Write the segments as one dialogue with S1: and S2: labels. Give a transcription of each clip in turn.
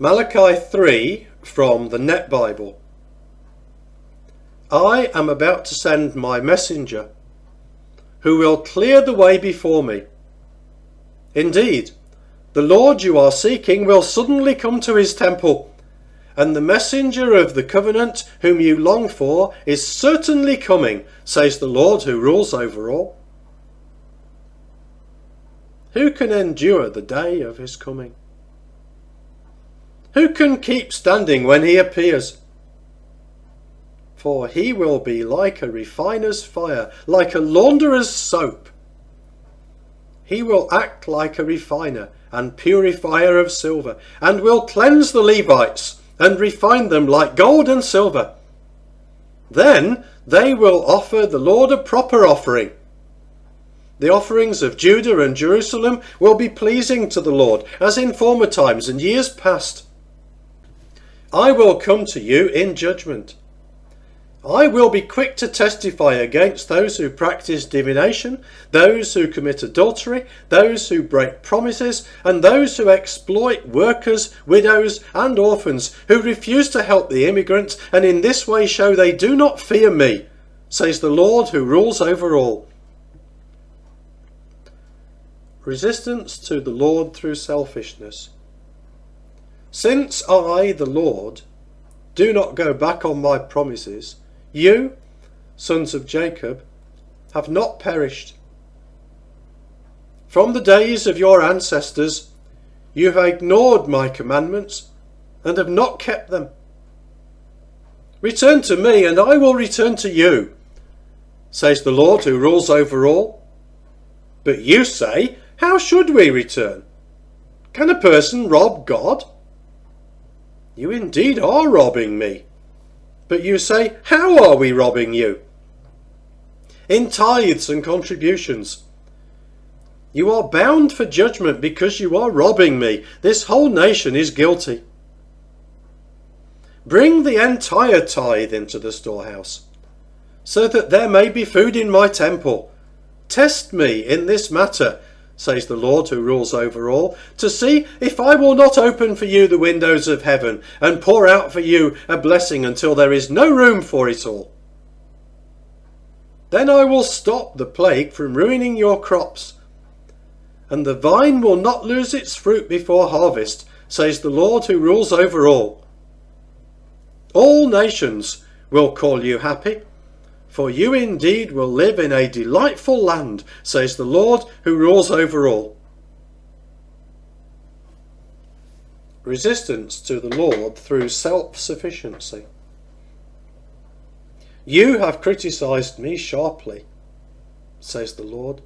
S1: Malachi 3 from the Net Bible. I am about to send my messenger, who will clear the way before me. Indeed, the Lord you are seeking will suddenly come to his temple, and the messenger of the covenant whom you long for is certainly coming, says the Lord who rules over all. Who can endure the day of his coming? Who can keep standing when he appears? For he will be like a refiner's fire, like a launderer's soap. He will act like a refiner and purifier of silver, and will cleanse the Levites and refine them like gold and silver. Then they will offer the Lord a proper offering. The offerings of Judah and Jerusalem will be pleasing to the Lord, as in former times and years past. I will come to you in judgment. I will be quick to testify against those who practice divination, those who commit adultery, those who break promises, and those who exploit workers, widows, and orphans, who refuse to help the immigrants, and in this way show they do not fear me, says the Lord who rules over all. Resistance to the Lord through selfishness. Since I, the Lord, do not go back on my promises, you, sons of Jacob, have not perished. From the days of your ancestors, you have ignored my commandments and have not kept them. Return to me, and I will return to you, says the Lord who rules over all. But you say, how should we return? Can a person rob God? You indeed are robbing me. But you say, how are we robbing you? In tithes and contributions. You are bound for judgment because you are robbing me. This whole nation is guilty. Bring the entire tithe into the storehouse, so that there may be food in my temple. Test me in this matter, says the Lord who rules over all, to see if I will not open for you the windows of heaven and pour out for you a blessing until there is no room for it all. Then I will stop the plague from ruining your crops, and the vine will not lose its fruit before harvest, says the Lord who rules over all. All nations will call you happy, for you indeed will live in a delightful land, says the Lord who rules over all. Resistance to the Lord through self-sufficiency. You have criticized me sharply, says the Lord.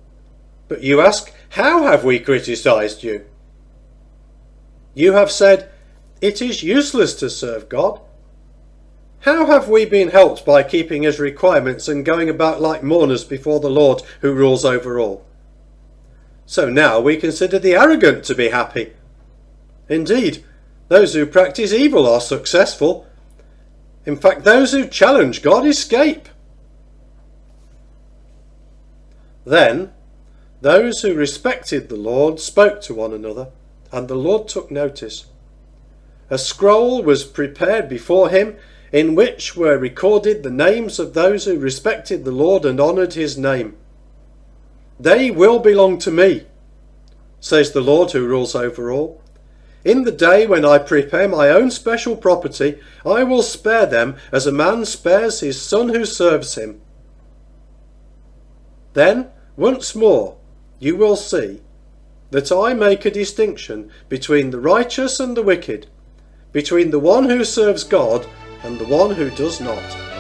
S1: But you ask, how have we criticized you? You have said, it is useless to serve God. How have we been helped by keeping his requirements and going about like mourners before the Lord who rules over all? So now we consider the arrogant to be happy. Indeed, those who practice evil are successful. In fact, those who challenge God escape. Then those who respected the Lord spoke to one another, and the Lord took notice. A scroll was prepared before him, in which were recorded the names of those who respected the Lord and honoured his name. They will belong to me, says the Lord who rules over all. In the day when I prepare my own special property, I will spare them as a man spares his son who serves him. Then, once more, you will see that I make a distinction between the righteous and the wicked, between the one who serves God and the one who does not.